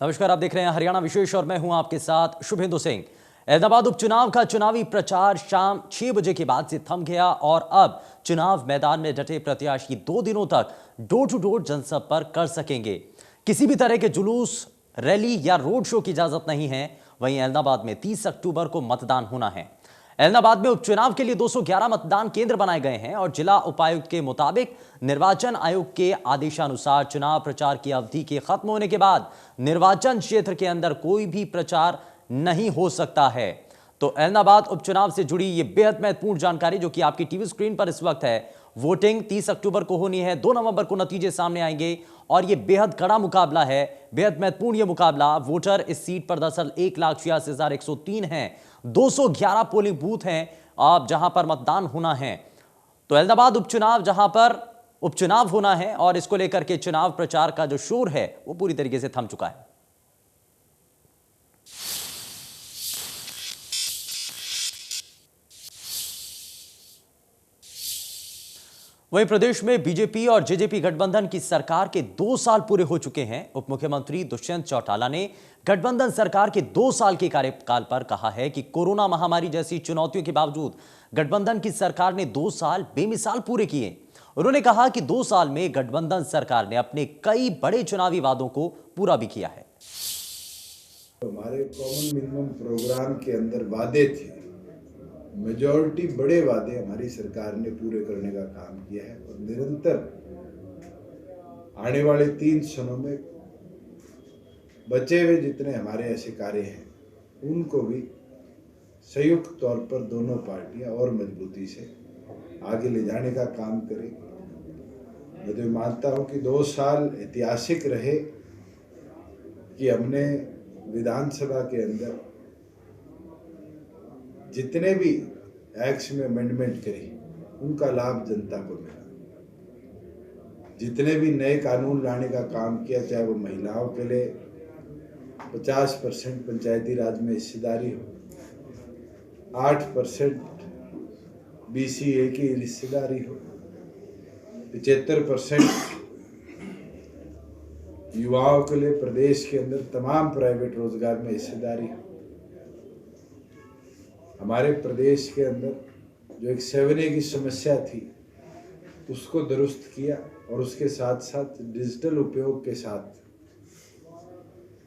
नमस्कार, आप देख रहे हैं हरियाणा विशेष और मैं हूं आपके साथ शुभेंदु सिंह। अहमदाबाद उपचुनाव का चुनावी प्रचार शाम 6 बजे के बाद से थम गया और अब चुनाव मैदान में डटे प्रत्याशी 2 दिनों तक डोर टू डोर जनसंपर्क कर सकेंगे। किसी भी तरह के जुलूस, रैली या रोड शो की इजाजत नहीं है। वहीं अहमदाबाद में 30 अक्टूबर को मतदान होना है। अहमदाबाद में उपचुनाव के लिए 211 मतदान केंद्र बनाए गए हैं और जिला उपायुक्त के मुताबिक निर्वाचन आयोग के आदेशानुसार चुनाव प्रचार की अवधि के खत्म होने के बाद निर्वाचन क्षेत्र के अंदर कोई भी प्रचार नहीं हो सकता है। तो अहमदाबाद उपचुनाव से जुड़ी ये बेहद महत्वपूर्ण जानकारी जो कि आपकी टीवी स्क्रीन पर इस वक्त है। वोटिंग 30 अक्टूबर को होनी है, 2 नवंबर को नतीजे सामने आएंगे और ये बेहद कड़ा मुकाबला है, बेहद महत्वपूर्ण ये मुकाबला। वोटर इस सीट पर दरअसल 1,86,103 हैं। 211 पोलिंग बूथ हैं अब जहां पर मतदान होना है। तो अहमदाबाद उपचुनाव जहां पर उपचुनाव होना है और इसको लेकर के चुनाव प्रचार का जो शोर है वो पूरी तरीके से थम चुका है। वहीं प्रदेश में बीजेपी और जेजेपी गठबंधन की सरकार के 2 साल पूरे हो चुके हैं। उप मुख्यमंत्री दुष्यंत चौटाला ने गठबंधन सरकार के 2 साल के कार्यकाल पर कहा है कि कोरोना महामारी जैसी चुनौतियों के बावजूद गठबंधन की सरकार ने 2 साल बेमिसाल पूरे किए। उन्होंने कहा कि 2 साल में गठबंधन सरकार ने अपने कई बड़े चुनावी वादों को पूरा भी किया है। हमारे कॉमन मिनिमम प्रोग्राम के अंदर वादे थे, मेजॉरिटी बड़े वादे हमारी सरकार ने पूरे करने का काम किया है और निरंतर आने वाले 3 सालों में बचे हुए जितने हमारे ऐसे कार्य हैं उनको भी संयुक्त तौर पर दोनों पार्टियां और मजबूती से आगे ले जाने का काम करें। मैं तो मानता हूं कि 2 साल ऐतिहासिक रहे कि हमने विधानसभा के अंदर जितने भी एक्ट्स में अमेंडमेंट करी उनका लाभ जनता को मिला। जितने भी नए कानून लाने का काम किया, चाहे वो महिलाओं के लिए 50% पंचायती राज में हिस्सेदारी हो, 8% BCA की हिस्सेदारी हो, 75% युवाओं के लिए प्रदेश के अंदर तमाम प्राइवेट रोजगार में हिस्सेदारी हो। हमारे प्रदेश के अंदर जो एक 7A की समस्या थी उसको दुरुस्त किया और उसके साथ साथ डिजिटल उपयोग के साथ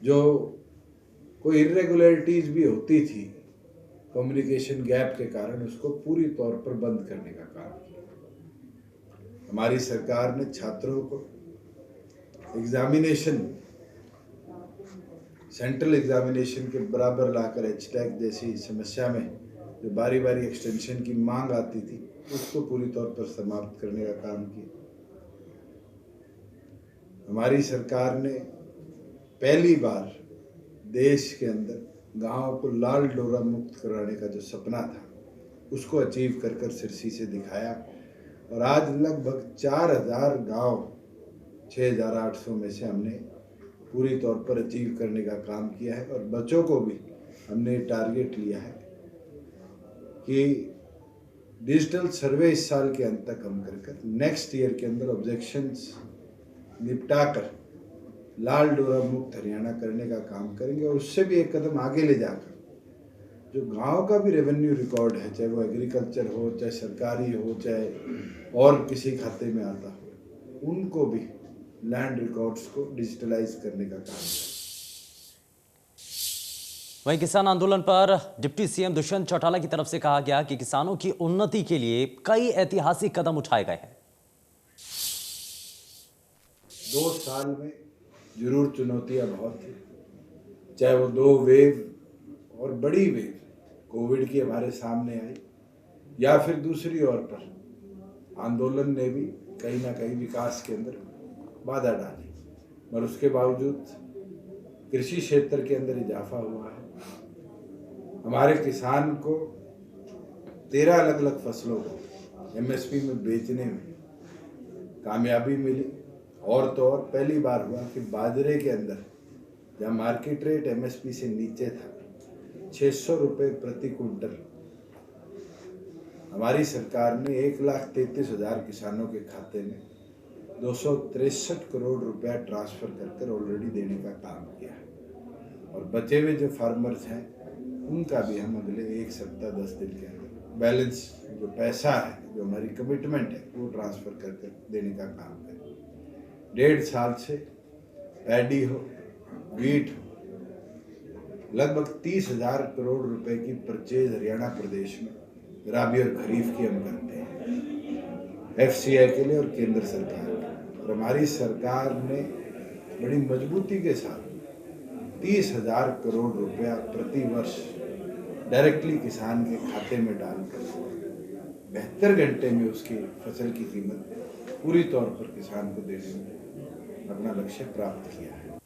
जो कोई इरेगुलरिटीज भी होती थी कम्युनिकेशन गैप के कारण, उसको पूरी तौर पर बंद करने का काम किया। हमारी सरकार ने छात्रों को एग्जामिनेशन, सेंट्रल एग्जामिनेशन के बराबर लाकर HTAC जैसी समस्या में जो बारी बारी एक्सटेंशन की मांग आती थी उसको पूरी तौर पर समाप्त करने का काम किया। हमारी सरकार ने पहली बार देश के अंदर गांव को लाल डोरा मुक्त कराने का जो सपना था उसको अचीव कर सिरसी से दिखाया और आज लगभग 4,000 गांव 6,800 में से हमने पूरी तौर पर अचीव करने का काम किया है। और बच्चों को भी हमने टारगेट लिया है कि डिजिटल सर्वे इस साल के अंत तक हम कर नेक्स्ट ईयर के अंदर ऑब्जेक्शंस निपटाकर लाल डोरा मुक्त हरियाणा करने का काम करेंगे। और उससे भी एक कदम आगे ले जाकर जो गांव का भी रेवेन्यू रिकॉर्ड है, चाहे वो एग्रीकल्चर हो, चाहे सरकारी हो, चाहे और किसी खाते में आता हो, उनको भी लैंड रिकॉर्ड्स को डिजिटलाइज करने का काम है। वहीं किसान आंदोलन पर डिप्टी सीएम दुष्यंत चौटाला की तरफ से कहा गया कि किसानों की उन्नति के लिए कई ऐतिहासिक कदम उठाए गए हैं। 2 साल में जरूर चुनौतियां बहुत थी, चाहे वो 2 वेव और बड़ी वेव कोविड की हमारे सामने आई या फिर दूसरी ओर पर आंदोलन ने भी कहीं ना कहीं विकास के अंदर बाधा डाली, और उसके बावजूद कृषि क्षेत्र के अंदर इजाफा हुआ है। हमारे किसान को 13 अलग अलग फसलों को MSP में बेचने में कामयाबी मिली। और तो और पहली बार हुआ कि बाजरे के अंदर जहाँ मार्केट रेट MSP से नीचे था 600 रुपये प्रति कुंटल, हमारी सरकार ने 1,33,000 किसानों के खाते में 263 करोड़ रुपया ट्रांसफर कर ऑलरेडी देने का काम किया है। और बचे हुए जो फार्मर्स हैं उनका भी हम अगले 1 सप्ताह 10 दिन के अंदर बैलेंस जो पैसा है, जो हमारी कमिटमेंट है, वो ट्रांसफ़र कर देने का काम करें। 1.5 साल से पैडी हो, वीट हो, लगभग 30,000 करोड़ रुपए की परचेज हरियाणा प्रदेश में राबी और खरीफ की हम करते हैं FCI के लिए और केंद्र सरकार के। और हमारी सरकार ने बड़ी मजबूती के साथ 30,000 करोड़ रुपया प्रति वर्ष डायरेक्टली किसान के खाते में डालकर 72 घंटे में उसकी फसल की कीमत पूरी तौर पर किसान को देने में अपना लक्ष्य प्राप्त किया है।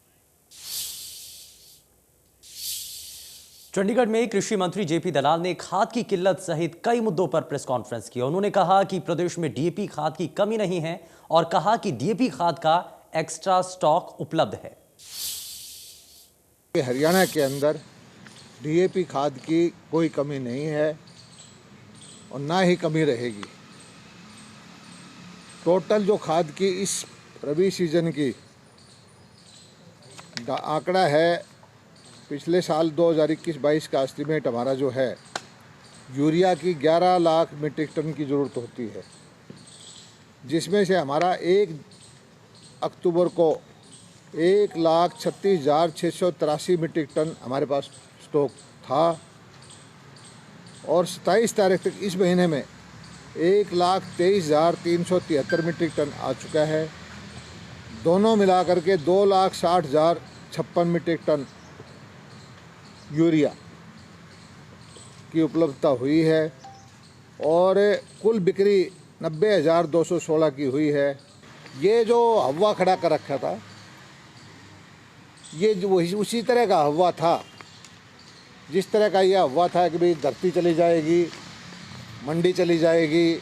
चंडीगढ़ में कृषि मंत्री जेपी दलाल ने खाद की किल्लत सहित कई मुद्दों पर प्रेस कॉन्फ्रेंस की। उन्होंने कहा कि प्रदेश में डीएपी खाद की कमी नहीं है और कहा कि डीएपी खाद का एक्स्ट्रा स्टॉक उपलब्ध है। हरियाणा के अंदर डीएपी खाद की कोई कमी नहीं है और ना ही कमी रहेगी। टोटल जो खाद की इस रबी सीजन की आंकड़ा है, पिछले साल 2021-22 का एस्टीमेट हमारा जो है, यूरिया की 11 लाख मीट्रिक टन की ज़रूरत होती है, जिसमें से हमारा 1 अक्टूबर को 1,36,683 मीट्रिक टन हमारे पास स्टॉक था और 27 तारीख तक इस महीने में 1,23,373 मीट्रिक टन आ चुका है। दोनों मिलाकर के 2,60,056 मीट्रिक टन यूरिया की उपलब्धता हुई है और कुल बिक्री 90,216 की हुई है। ये जो हवा खड़ा कर रखा था, ये जो उसी तरह का हवा था जिस तरह का ये हवा था कि भाई धरती चली जाएगी, मंडी चली जाएगी,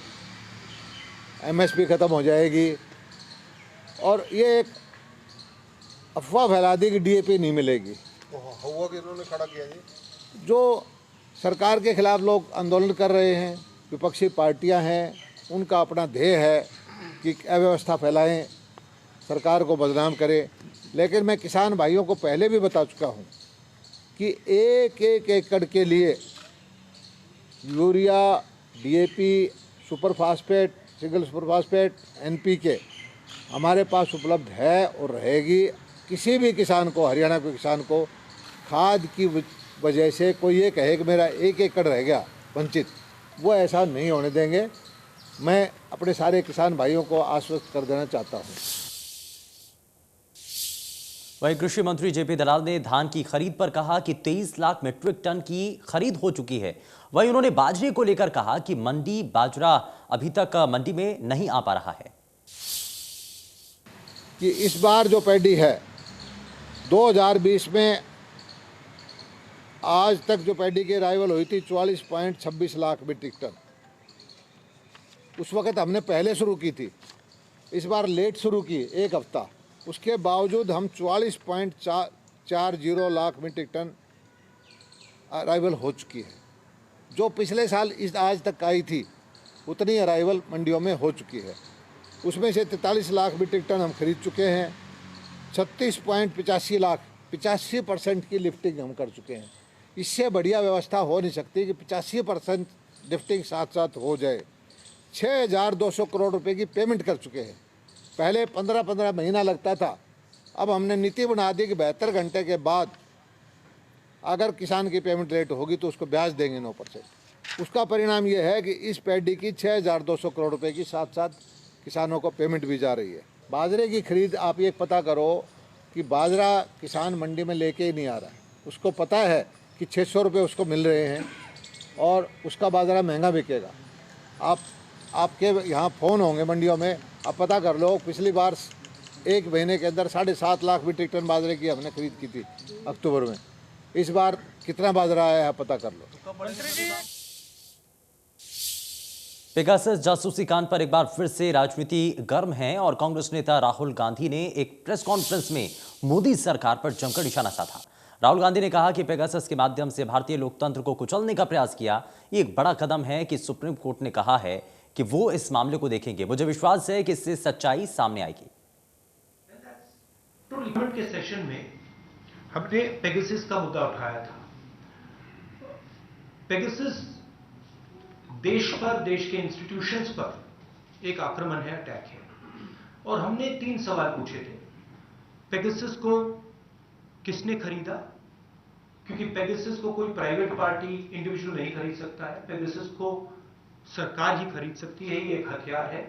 MSP ख़त्म हो जाएगी, और ये एक अफवाह फैला दी कि DAP नहीं मिलेगी। हवा के इन्होंने खड़ा किया जी। जो सरकार के खिलाफ लोग आंदोलन कर रहे हैं, विपक्षी पार्टियां हैं, उनका अपना ध्येय है कि अव्यवस्था फैलाएं, सरकार को बदनाम करें। लेकिन मैं किसान भाइयों को पहले भी बता चुका हूं कि एक एकड़ के लिए urea, DAP, super phosphate, single super phosphate, NPK हमारे पास उपलब्ध है और रहेगी। किसी भी किसान को, हरियाणा के किसान को खाद की वजह से कोई ये कहे कि मेरा 1 एकड़ रह गया वंचित, वो ऐसा नहीं होने देंगे। मैं अपने सारे किसान भाइयों को आश्वस्त कर देना चाहता हूँ। वहीं कृषि मंत्री जेपी दलाल ने धान की खरीद पर कहा कि 23 लाख मीट्रिक टन की खरीद हो चुकी है। वहीं उन्होंने बाजरे को लेकर कहा कि बाजरा अभी तक मंडी में नहीं आ पा रहा है। कि इस बार जो पैडी है 2020 में आज तक जो पैडी की अराइवल हुई थी 44.26 लाख मीट्रिक टन, उस वक़्त हमने पहले शुरू की थी। इस बार लेट शुरू की 1 हफ्ता, उसके बावजूद हम 44.40 लाख मीट्रिक टन अराइवल हो चुकी है। जो पिछले साल इस आज तक आई थी उतनी अराइवल मंडियों में हो चुकी है। उसमें से 43 लाख मीट्रिक टन हम खरीद चुके हैं। 36.85 लाख, 85% की लिफ्टिंग हम कर चुके हैं। इससे बढ़िया व्यवस्था हो नहीं सकती कि 85% लिफ्टिंग साथ साथ हो जाए। 6,200 करोड़ रुपए की पेमेंट कर चुके हैं। पहले 15-15 महीना लगता था, अब हमने नीति बना दी कि 72 घंटे के बाद अगर किसान की पेमेंट लेट होगी तो उसको ब्याज देंगे 9%। उसका परिणाम ये है कि इस पैडी की 6,200 करोड़ रुपए की साथ साथ किसानों को पेमेंट भी जा रही है। बाजरे की खरीद आप ये पता करो कि बाजरा किसान मंडी में लेके ही नहीं आ रहा है। उसको पता है कि 600 रुपये उसको मिल रहे हैं और उसका बाजरा महंगा बिकेगा। आपके यहाँ फ़ोन होंगे मंडियों में, आप पता कर लो। पिछली बार 1 महीने के अंदर 7.5 लाख मीट्रिक टन बाजरे की हमने खरीद की थी अक्टूबर में। इस बार कितना बाजरा आया है पता कर लो। पेगासस जासूसी कांड पर एक बार फिर से राजनीति गर्म है और कांग्रेस नेता राहुल गांधी ने एक प्रेस कॉन्फ्रेंस में मोदी सरकार पर जमकर निशाना साधा। राहुल गांधी ने कहा कि पेगासस के माध्यम से भारतीय लोकतंत्र को कुचलने का प्रयास किया। ये एक बड़ा कदम है कि सुप्रीम कोर्ट ने कहा है कि वो इस मामले को देखेंगे। मुझे विश्वास है कि इससे सच्चाई सामने आएगी। पार्लियामेंट के सेशन में हमने पेगासस का मुद्दा उठाया था। पेगासस देश पर, देश के इंस्टीट्यूशंस पर एक आक्रमण है, अटैक है। और हमने 3 सवाल पूछे थे। पेगासस को किसने खरीदा? क्योंकि पेगासस को कोई प्राइवेट पार्टी, इंडिविजुअल नहीं खरीद सकता है। पेगासस को सरकार ही खरीद सकती है, ये एक हथियार है।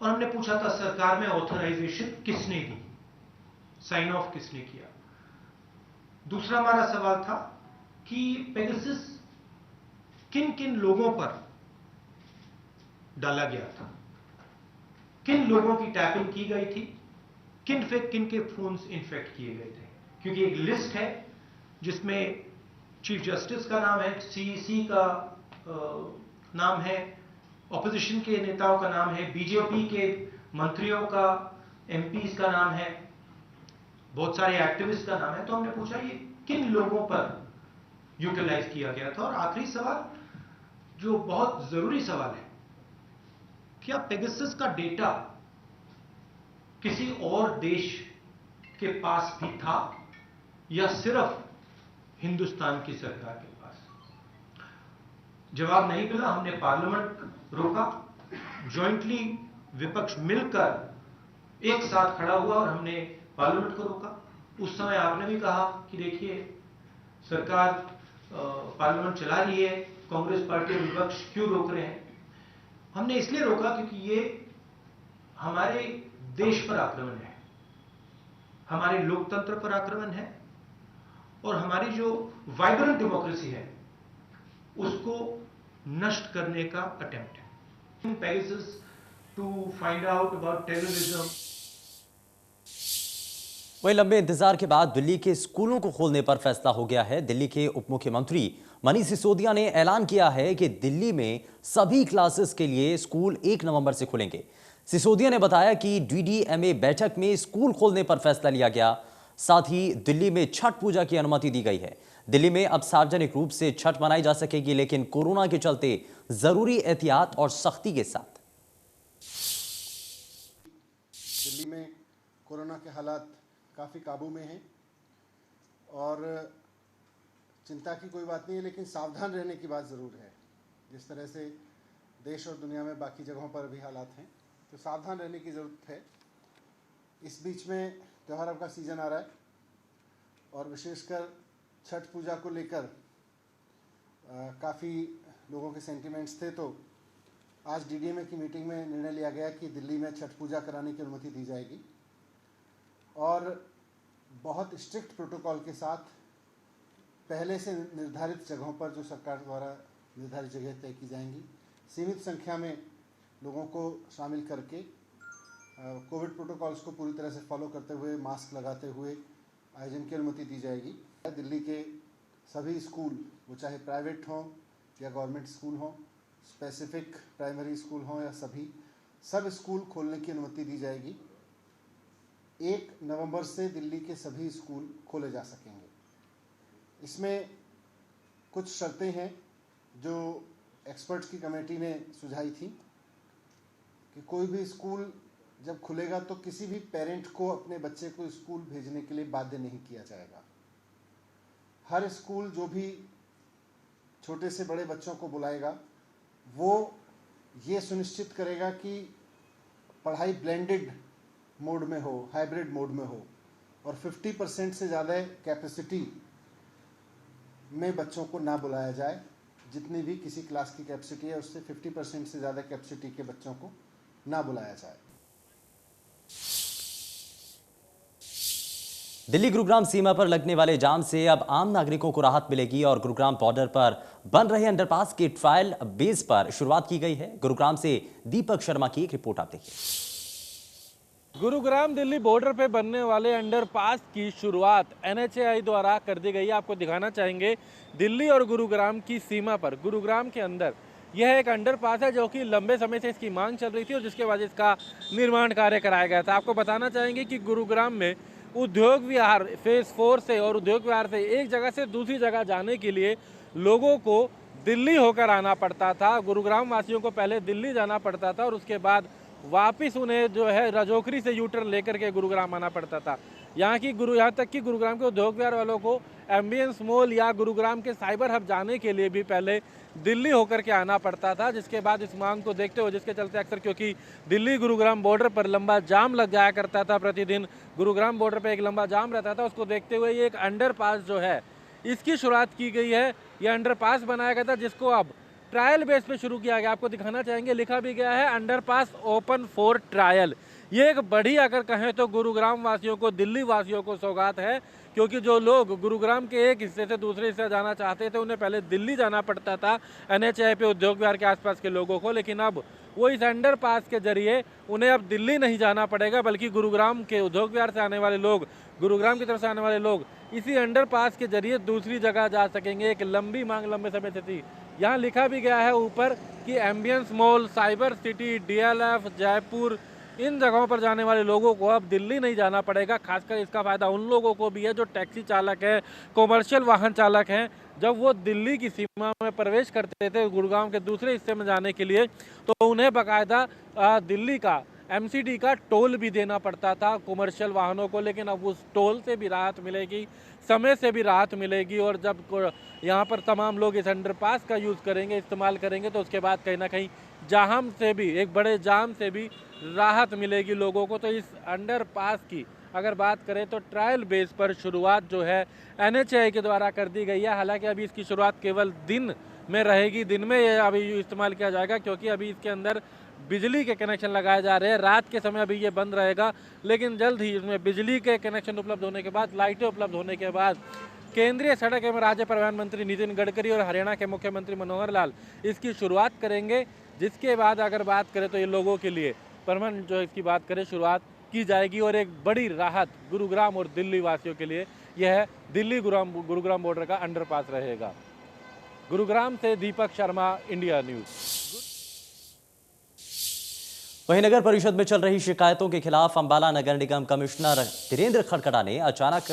और हमने पूछा था सरकार में ऑथराइजेशन किसने दी, साइन ऑफ किसने किया। दूसरा हमारा सवाल था कि पेगासस किन किन लोगों पर डाला गया था, किन लोगों की टैपिंग की गई थी, किन के फोन्स इन्फेक्ट किए गए थे। क्योंकि एक लिस्ट है जिसमें चीफ जस्टिस का नाम है, सीईसी का नाम है, ऑपोजिशन के नेताओं का नाम है, बीजेपी के मंत्रियों का, एमपीज का नाम है, बहुत सारे एक्टिविस्ट का नाम है। तो हमने पूछा ये किन लोगों पर यूटिलाइज किया गया था। और आखिरी सवाल, जो बहुत जरूरी सवाल है, क्या पेगासस का डेटा किसी और देश के पास भी था या सिर्फ हिंदुस्तान की सरकार के पास? जवाब नहीं मिला। हमने पार्लियामेंट रोका, जॉइंटली विपक्ष मिलकर एक साथ खड़ा हुआ और हमने पार्लियामेंट को रोका। उस समय आपने भी कहा कि देखिए सरकार पार्लियामेंट चला रही है, कांग्रेस पार्टी और विपक्ष क्यों रोक रहे हैं? हमने इसलिए रोका क्योंकि ये हमारे देश पर आक्रमण है, हमारे लोकतंत्र पर आक्रमण है और हमारी जो वाइब्रेंट डेमोक्रेसी है उसको नष्ट करने का अटेम्प्ट है। Pegasus to find out about terrorism. वहीं लंबे इंतजार के बाद दिल्ली के स्कूलों को खोलने पर फैसला हो गया है। दिल्ली के उप मुख्यमंत्री मनीष सिसोदिया ने ऐलान किया है कि दिल्ली में सभी क्लासेस के लिए स्कूल 1 नवंबर से खुलेंगे। सिसोदिया ने बताया कि डीडीएमए बैठक में स्कूल खोलने पर फैसला लिया गया। साथ ही दिल्ली में छठ पूजा की अनुमति दी गई है। दिल्ली में अब सार्वजनिक रूप से छठ मनाई जा सकेगी, लेकिन कोरोना के चलते जरूरी एहतियात और सख्ती के साथ। दिल्ली में कोरोना के हालात काफ़ी काबू में हैं और चिंता की कोई बात नहीं है, लेकिन सावधान रहने की बात ज़रूर है। जिस तरह से देश और दुनिया में बाकी जगहों पर भी हालात हैं, तो सावधान रहने की ज़रूरत है। इस बीच में त्योहारों का सीज़न आ रहा है और विशेषकर छठ पूजा को लेकर काफ़ी लोगों के सेंटिमेंट्स थे। तो आज डीडीएमए की मीटिंग में निर्णय लिया गया कि दिल्ली में छठ पूजा कराने की अनुमति दी जाएगी और बहुत स्ट्रिक्ट प्रोटोकॉल के साथ पहले से निर्धारित जगहों पर, जो सरकार द्वारा निर्धारित जगह तय की जाएंगी, सीमित संख्या में लोगों को शामिल करके कोविड प्रोटोकॉल्स को पूरी तरह से फॉलो करते हुए, मास्क लगाते हुए आयोजन की अनुमति दी जाएगी। दिल्ली के सभी स्कूल, वो चाहे प्राइवेट हों या गवर्नमेंट स्कूल हों, स्पेसिफिक प्राइमरी स्कूल हों या सब स्कूल खोलने की अनुमति दी जाएगी। 1 नवंबर से दिल्ली के सभी स्कूल खोले जा सकेंगे। इसमें कुछ शर्तें हैं जो एक्सपर्ट्स की कमेटी ने सुझाई थी कि कोई भी स्कूल जब खुलेगा तो किसी भी पेरेंट को अपने बच्चे को स्कूल भेजने के लिए बाध्य नहीं किया जाएगा। हर स्कूल जो भी छोटे से बड़े बच्चों को बुलाएगा, वो ये सुनिश्चित करेगा कि पढ़ाई ब्लेंडेड मोड में हो, हाइब्रिड मोड में हो और 50% से ज़्यादा कैपेसिटी में बच्चों को ना बुलाया जाए। जितनी भी किसी क्लास की कैपेसिटी है उससे 50% से ज़्यादा कैपेसिटी के बच्चों को ना बुलाया जाए। दिल्ली गुरुग्राम सीमा पर लगने वाले जाम से अब आम नागरिकों को राहत मिलेगी और गुरुग्राम बॉर्डर पर बन रहे अंडरपास के ट्रायल बेस पर शुरुआत की गई है। गुरुग्राम से दीपक शर्मा की एक रिपोर्ट आप देखिए। गुरुग्राम दिल्ली बॉर्डर पे बनने वाले अंडरपास की शुरुआत NHAI द्वारा कर दी गई है। आपको दिखाना चाहेंगे दिल्ली और गुरुग्राम की सीमा पर, गुरुग्राम के अंदर यह एक अंडरपास है जो कि लंबे समय से इसकी मांग चल रही थी और जिसके बाद इसका निर्माण कार्य कराया गया था। आपको बताना चाहेंगे कि गुरुग्राम में उद्योग विहार फेज 4 से और उद्योग विहार से एक जगह से दूसरी जगह जाने के लिए लोगों को दिल्ली होकर आना पड़ता था। गुरुग्राम वासियों को पहले दिल्ली जाना पड़ता था और उसके बाद वापिस उन्हें जो है राजौखरी से यूटर्न लेकर के गुरुग्राम आना पड़ता था। यहाँ तक कि गुरुग्राम के उद्योग विहार वालों को एम्बियंस मॉल या गुरुग्राम के साइबर हब जाने के लिए भी पहले दिल्ली होकर के आना पड़ता था, जिसके बाद इस मांग को देखते हुए, जिसके चलते अक्सर क्योंकि दिल्ली गुरुग्राम बॉर्डर पर लंबा जाम लग जाया करता था, प्रतिदिन गुरुग्राम बॉर्डर पर एक लंबा जाम रहता था, उसको देखते हुए ये एक अंडरपास जो है इसकी शुरुआत की गई है। यह अंडरपास बनाया गया था जिसको अब ट्रायल बेस पे शुरू किया गया। आपको दिखाना चाहेंगे, लिखा भी गया है अंडरपास ओपन फॉर ट्रायल। ये एक बड़ी अगर कहें तो गुरुग्राम वासियों को, दिल्ली वासियों को सौगात है, क्योंकि जो लोग गुरुग्राम के एक हिस्से से दूसरे हिस्से जाना चाहते थे उन्हें पहले दिल्ली जाना पड़ता था NHAI पे उद्योग विहार के आसपास के लोगों को, लेकिन अब वो इस अंडरपास के जरिए उन्हें अब दिल्ली नहीं जाना पड़ेगा, बल्कि गुरुग्राम के उद्योग विहार से आने वाले लोग, गुरुग्राम की तरफ से आने वाले लोग इसी अंडरपास के जरिए दूसरी जगह जा सकेंगे। एक लंबी मांग लंबे समय से थी। यहाँ लिखा भी गया है ऊपर कि Ambience Mall, Cyber City, DLF, Jaipur, इन जगहों पर जाने वाले लोगों को अब दिल्ली नहीं जाना पड़ेगा। खासकर इसका फ़ायदा उन लोगों को भी है जो टैक्सी चालक है, कॉमर्शियल वाहन चालक हैं। जब वो दिल्ली की सीमा में प्रवेश करते थे गुड़गांव के दूसरे हिस्से में जाने के लिए, तो उन्हें बाकायदा दिल्ली का MCD का टोल भी देना पड़ता था कॉमर्शियल वाहनों को, लेकिन अब उस टोल से भी राहत मिलेगी, समय से भी राहत मिलेगी। और जब यहाँ पर तमाम लोग इस अंडरपास का यूज़ करेंगे, इस्तेमाल करेंगे, तो उसके बाद कहीं ना कहीं जाम से भी, एक बड़े जाम से भी राहत मिलेगी लोगों को। तो इस अंडरपास की अगर बात करें तो ट्रायल बेस पर शुरुआत जो है NHAI के द्वारा कर दी गई है। हालांकि अभी इसकी शुरुआत केवल दिन में रहेगी, दिन में ये अभी इस्तेमाल किया जाएगा, क्योंकि अभी इसके अंदर बिजली के कनेक्शन लगाए जा रहे हैं। रात के समय अभी ये बंद रहेगा, लेकिन जल्द ही इसमें बिजली के कनेक्शन उपलब्ध होने के बाद, लाइटें उपलब्ध होने के बाद केंद्रीय सड़क एवं राज्य परिवहन मंत्री नितिन गडकरी और हरियाणा के मुख्यमंत्री मनोहर लाल इसकी शुरुआत करेंगे। जिसके बाद अगर बात करें तो ये लोगों के लिए परमानेंट जो इसकी बात करें शुरुआत की जाएगी, और एक बड़ी राहत गुरुग्राम और दिल्ली वासियों के लिए यह दिल्ली गुरुग्राम बॉर्डर का अंडरपास रहेगा। गुरुग्राम से दीपक शर्मा, इंडिया न्यूज। वहीं नगर परिषद में चल रही शिकायतों के खिलाफ अंबाला नगर निगम कमिश्नर वीरेंद्र खड़खड़ा ने अचानक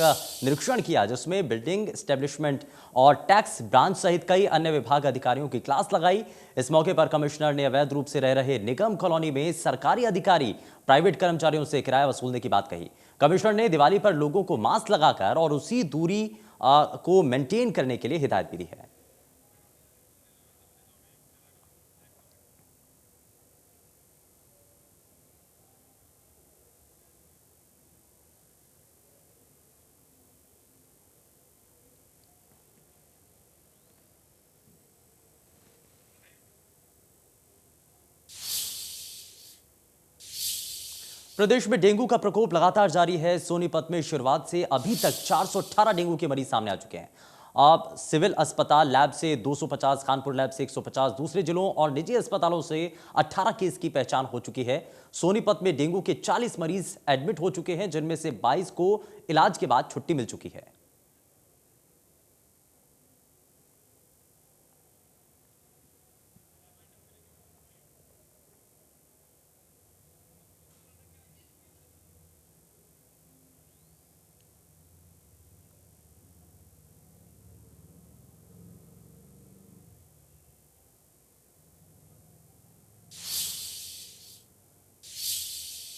निरीक्षण किया, जिसमें बिल्डिंग एस्टेब्लिशमेंट और टैक्स ब्रांच सहित कई अन्य विभाग अधिकारियों की क्लास लगाई। इस मौके पर कमिश्नर ने अवैध रूप से रह रहे निगम कॉलोनी में सरकारी अधिकारी प्राइवेट कर्मचारियों से किराया वसूलने की बात कही। कमिश्नर ने दिवाली पर लोगों को मास्क लगाकर और उसी दूरी को मेंटेन करने के लिए हिदायत भी दी है। प्रदेश में डेंगू का प्रकोप लगातार जारी है। सोनीपत में शुरुआत से अभी तक 418 डेंगू के मरीज सामने आ चुके हैं। अब सिविल अस्पताल लैब से 250, कानपुर लैब से 150, दूसरे जिलों और निजी अस्पतालों से 18 केस की पहचान हो चुकी है। सोनीपत में डेंगू के 40 मरीज एडमिट हो चुके हैं, जिनमें से 22 को इलाज के बाद छुट्टी मिल चुकी है।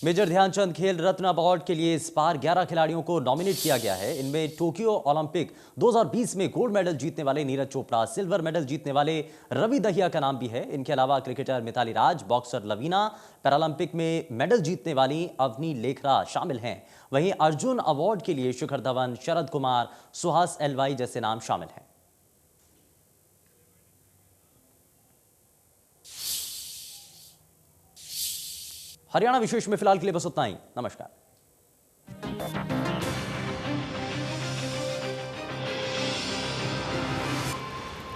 मेजर ध्यानचंद खेल रत्न अवार्ड के लिए इस बार 11 खिलाड़ियों को नॉमिनेट किया गया है। इनमें टोक्यो ओलंपिक 2020 में गोल्ड मेडल जीतने वाले नीरज चोपड़ा, सिल्वर मेडल जीतने वाले रवि दहिया का नाम भी है। इनके अलावा क्रिकेटर मिताली राज, बॉक्सर लवीना, पैरालंपिक में मेडल जीतने वाली अवनी लेखरा शामिल हैं। वहीं अर्जुन अवार्ड के लिए शिखर धवन, शरद कुमार, सुहास एलवाई जैसे नाम शामिल हैं। हरियाणा विशेष में फिलहाल के लिए बस उतना ही। नमस्कार।